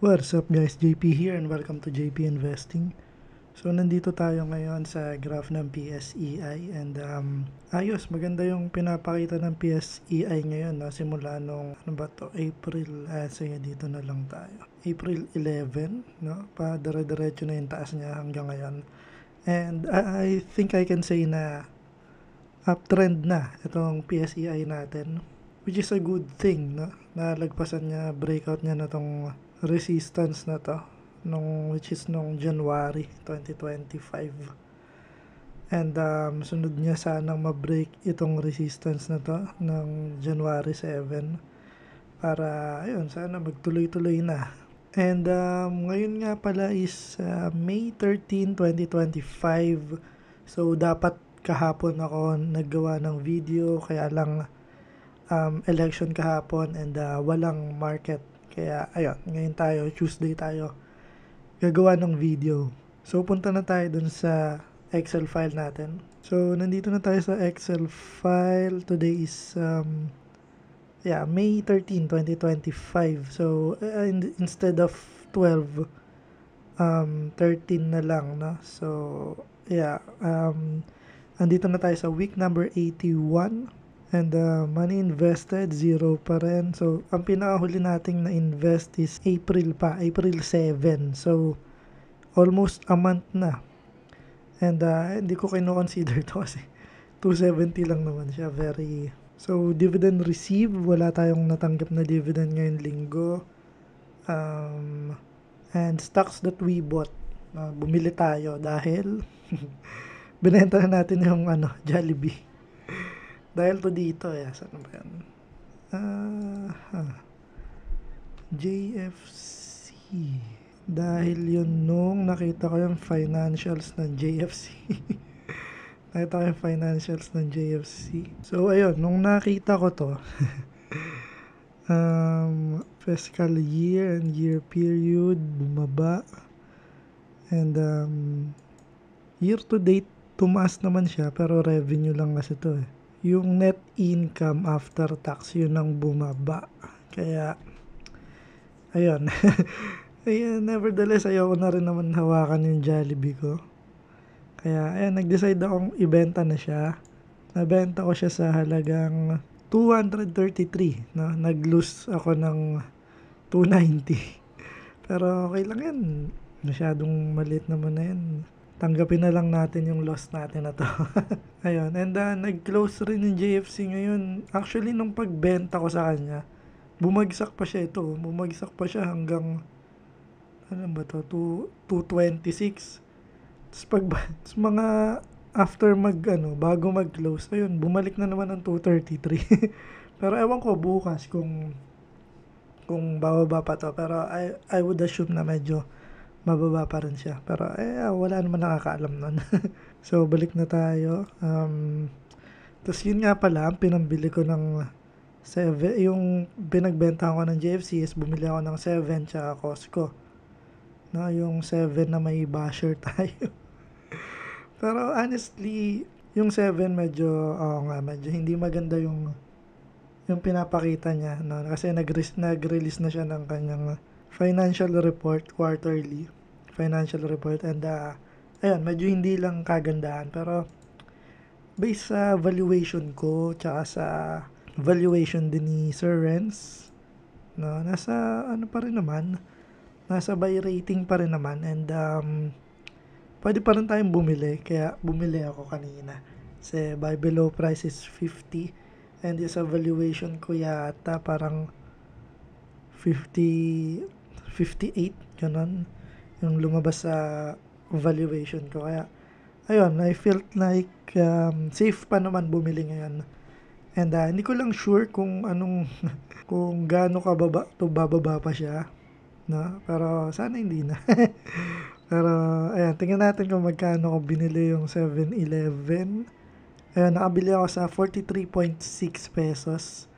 What's up guys, JP here and welcome to JP Investing. So nandito tayo ngayon sa graph ng PSEI and ayos, maganda yung pinapakita ng PSEI ngayon, no? Simula nung April, sige dito na lang tayo. April 11, no? Pa dire-diretso na yung taas niya hanggang ngayon. And I think I can say na uptrend na itong PSEI natin, which is a good thing, no? Nalagpasan niya, breakout niya na tong resistance na to which is nung January 2025, and sunod niya sanang ma-break itong resistance na to ng January 7 para ayun, sana magtuloy-tuloy na. And ngayon nga pala is May 13, 2025, so dapat kahapon ako naggawa ng video, kaya lang election kahapon and walang market. Kaya ayun, ngayon tayo, Tuesday tayo, gagawa ng video. So punta na tayo dun sa Excel file natin. So nandito na tayo sa Excel file. Today is May 13, 2025. So instead of 12, 13 na lang, no? So andito na tayo sa week number 81. And money invested, 0 pa rin. So, ang pinakahuli nating na-invest is April 7. So, almost a month na. And hindi ko kino-consider to kasi 270 lang naman siya. So, dividend received, wala tayong natanggap na dividend ngayong linggo. And stocks that we bought, bumili tayo dahil binenta na natin yung Jollibee. Dahil to dito, saan ba yan? JFC. Dahil yun nung nakita ko yung financials ng JFC. Nakita ko yung financials ng JFC. So, ayun, nung nakita ko to, fiscal year and year period, bumaba. And year to date, tumaas naman siya, pero revenue lang kasi to Yung net income after tax, yun ang bumaba. Kaya, ayun. Ayun, nevertheless, ayoko na rin naman hawakan yung Jollibee ko. Kaya, ayun, nag-decide akong ibenta na siya. Nabenta ko siya sa halagang 233. No? Nag-lose ako ng 290. Pero okay lang yan. Masyadong maliit naman na yan. Tanggapin na lang natin yung loss natin na to. Ayun, and nag-close rin yung JFC ngayon. Actually, nung pagbenta ko sa kanya, bumagsak pa siya ito. Bumagsak pa siya hanggang, ano ba to, 226. Tapos mga after bago mag-close, ayun, bumalik na naman ng 233. Pero ewan ko bukas kung bababa pa to. Pero I would assume na medyo mababa pa rin siya. Pero wala naman nakakaalam nun. So, balik na tayo. Tapos yun nga pala, pinambili ko ng 7. Yung binagbenta ko ng JFC is bumili ako ng 7 tsaka Costco. No, yung 7 na may basher tayo. Pero honestly, yung 7 medyo hindi maganda yung pinapakita niya. No? Kasi nag-release na siya ng kanyang financial report, quarterly financial report, and ayun, medyo hindi lang kagandahan, pero based sa valuation ko tsaka sa valuation din ni Sir Renz, no, nasa pa rin naman, nasa buy rating pa rin naman, and pwede pa rin tayong bumili, kaya bumili ako kanina kasi buy below price is 50, and yung sa valuation ko yata parang 58, ganun yung lumabas sa valuation ko. Kaya ayun, I felt like safe pa naman bumili ngayon. And hindi ko lang sure kung kung gaano bababa pa siya, no? Pero sana hindi na. Pero ayan, tingnan natin kung magkano ko binili yung 7-Eleven. Ayun, nakabili ako sa 43.6 pesos.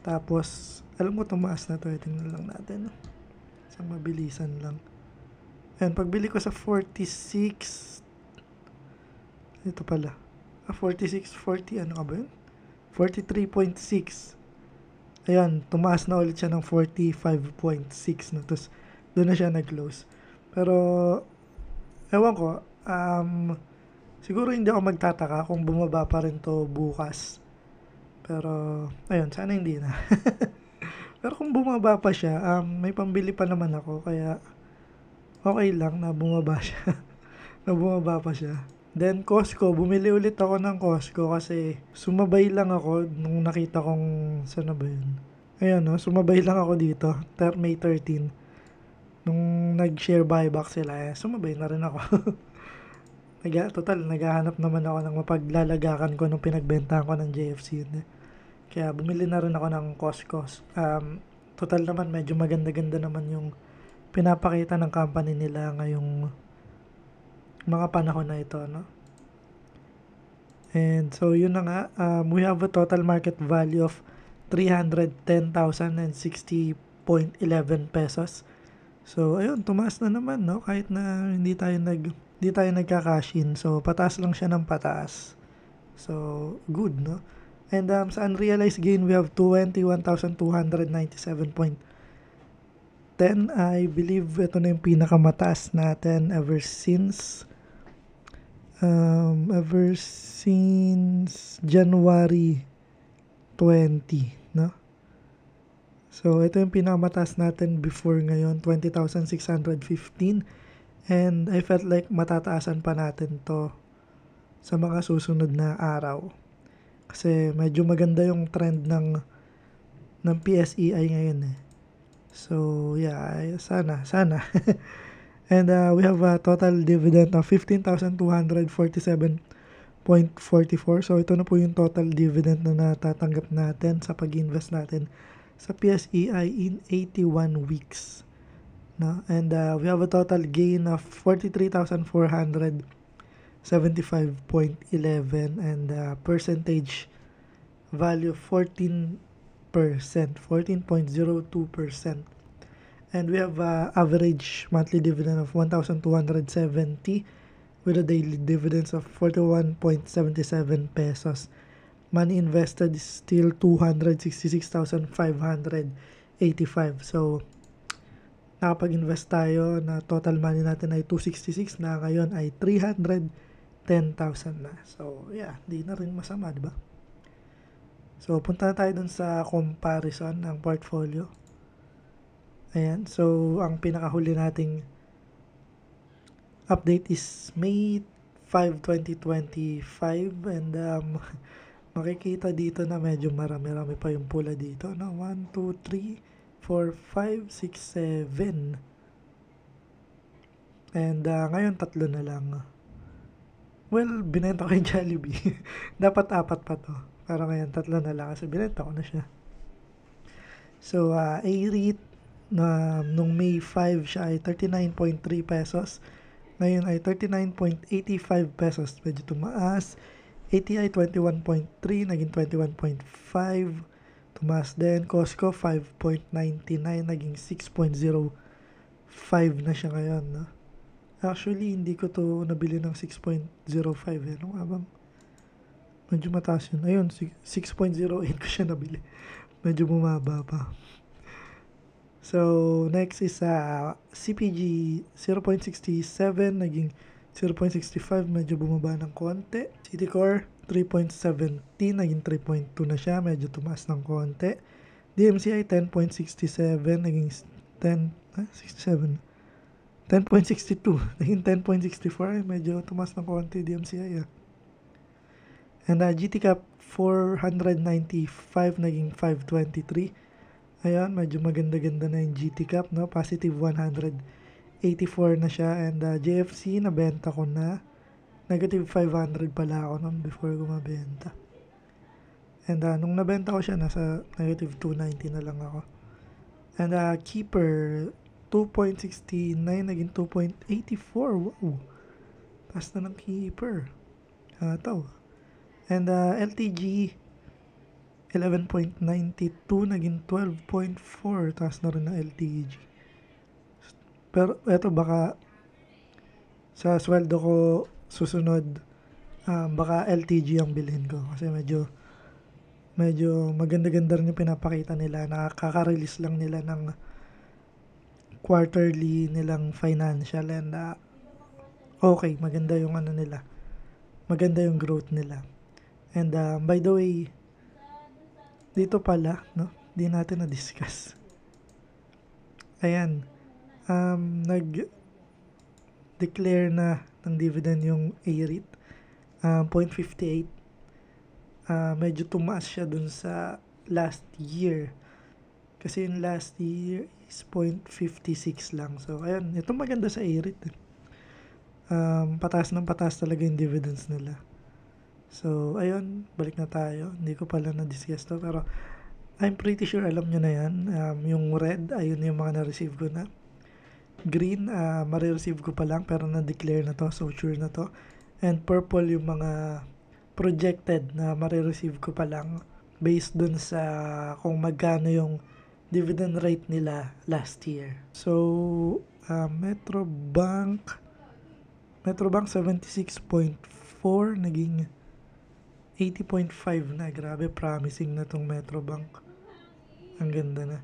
Tapos alam ko tumaas na to, tingnan lang natin. Sa mabilisan lang. Ayan, pagbili ko sa 46, ito pala, 46, 40, ano ka ba yun? 43.6. Ayun, tumaas na ulit siya ng 45.6 no. Tapos doon na siya nag-close. Pero ewan ko, siguro hindi ako magtataka kung bumaba pa rin to bukas. Pero ayun, sana hindi na. Pero kung bumaba pa siya, may pambili pa naman ako kaya okay lang na bumaba siya. Na bumaba pa siya. Then Costco, bumili ulit ako ng Costco kasi sumabay lang ako nung nakita kong saan na ba yun. Ayun no, sumabay lang ako dito, May 13. Nung nag-share buyback sila, sumabay na rin ako. Total, naghahanap naman ako ng mapaglalagakan ko nung pinagbentahan ko ng JFC yun. Kaya bumili na rin ako ng Costco. Total naman, medyo maganda-ganda naman yung pinapakita ng company nila ngayong mga panahon na ito, no? And so, yun na nga. We have a total market value of 310,060.11 pesos. So, ayun, tumaas na naman, no? Kahit na hindi tayo nagka-cash in. So, pataas lang siya ng pataas. So, good, no? And sa unrealized gain, we have 21,297.10. I believe ito na yung pinakamataas natin ever since January 20, no? So, ito yung pinakamataas natin before ngayon, 20,615. And I felt like matataasan pa natin to sa mga susunod na araw. Kasi medyo maganda yung trend ng PSEI ngayon eh. So, yeah, sana. And we have a total dividend of 15,247.44. So, ito na po yung total dividend na natatanggap natin sa pag-invest natin sa PSEI in 81 weeks. No? And we have a total gain of 43,475.11 and percentage value 14%, 14.02%. And we have average monthly dividend of 1,270 with a daily dividends of 41.77 pesos. Money invested is still 266,585. So, nakapag-invest tayo na total money natin ay 266 na ngayon ay 310,000 na. So, yeah, di na rin masama, di ba? So, punta na tayo dun sa comparison ng portfolio. Ayan, so ang pinakahuli nating update is May 5, 2025 and makikita dito na medyo marami-rami pa yung pula dito, no? 1, 2, 3, 4, 5, 6, 7 and ngayon 3 na lang. Well, binenta ko yung Jollibee. Dapat 4 pa to, pero ngayon 3 na lang kasi binenta ko na siya. So, A-REIT na nung May 5 siya ay 39.3 pesos. Ngayon ay 39.85 pesos. Medyo tumaas. ATI 21.3, naging 21.5. Tumaas din. Costco 5.99, naging 6.05 na siya ngayon. No? Actually, hindi ko to nabili ng 6.05. Ano nga bang? Medyo mataas yun. Ayun, 6.08 ko siya nabili. Medyo bumaba pa. So, next is CPG 0.67, naging 0.65, medyo bumaba ng konti. Citicorp 3.17, naging 3.2 na siya, medyo tumaas ng konti. DMCI 10.67, naging 10.62, naging 10.64, medyo tumaas ng konti DMCI. And GTCap 495, naging 523. Ayan, medyo maganda-ganda na yung GTCap, no? Positive 184 na siya. And JFC, nabenta ko na. Negative 500 pala ako nun before ko mabenta. And nung nabenta ko siya, nasa negative 290 na lang ako. And Keeper, 2.69, naging 2.84. Wow! Taas na ng Keeper. Ito. And LTG, 11.92, naging 12.4, taas na rin na LTG. Pero eto baka sa sweldo ko susunod, baka LTG ang bilhin ko kasi medyo medyo maganda-ganda rin yung pinapakita nila. Nakaka-release lang nila ng quarterly nilang financial and okay, maganda yung ano nila. Maganda yung growth nila. And by the way, dito pala, no? Di natin na-discuss. Ayan, nag-declare na ng dividend yung AREIT. 0.58. Medyo tumaas siya dun sa last year. Kasi yung last year is 0.56 lang. So, ayan, ito maganda sa AREIT. Pataas ng pataas talaga yung dividends nila. So, ayun, balik na tayo. Hindi ko pala na-discuss to, pero I'm pretty sure alam nyo na yan. Yung red, ayun yung mga na-receive ko na. Green, marireceive ko pa lang, pero na-declare na to, so sure na to. And purple, yung mga projected na marireceive ko pa lang based dun sa kung magkano yung dividend rate nila last year. So, Metrobank 76.4 naging 80.5 na. Grabe, promising na tong Metrobank. Ang ganda na.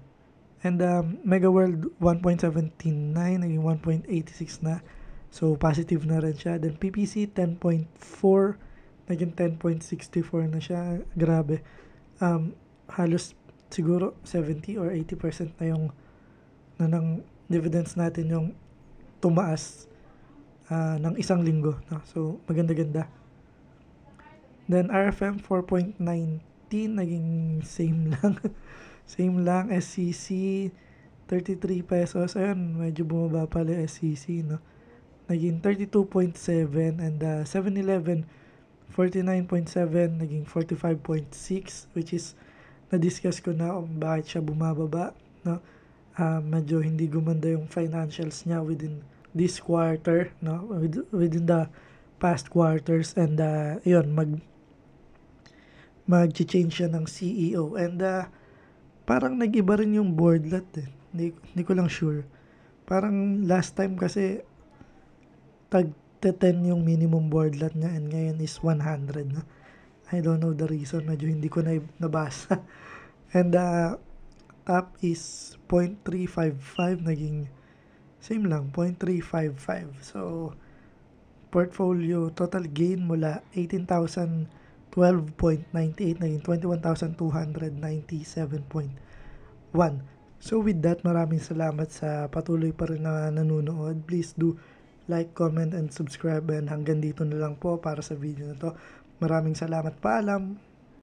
And Mega World 1.79 naging 1.86 na. So positive na rin siya. Then PPC 10.4 naging 10.64 na siya. Grabe. Halos siguro 70 or 80% na yung ng dividends natin yung tumaas ng isang linggo. No? So maganda-ganda. Then RFM 4.19 naging same lang. Same lang. SCC 33 pesos. Ayun, medyo bumaba pala yung SCC, no? Naging 32.7 and 7-Eleven 49.7 naging 45.6, which is na-discuss ko na kung bakit siya bumababa, no? Medyo hindi gumanda yung financials niya within this quarter, no? Within the past quarters, and yun, mag-change siya ng CEO, and parang nag-iba rin yung boardlet eh. Hindi ko lang sure. Parang last time kasi tag 10 yung minimum boardlet niya, and ngayon is 100 na. I don't know the reason. Medyo hindi ko na nabasa. And top is 0.355 naging same lang, 0.355. So portfolio total gain mula 18,012.98 naging 21,297.1. So with that, maraming salamat sa patuloy pa rin na nanonood. Please do like, comment, and subscribe, and hanggang dito na lang po para sa video na to. Maraming salamat, paalam!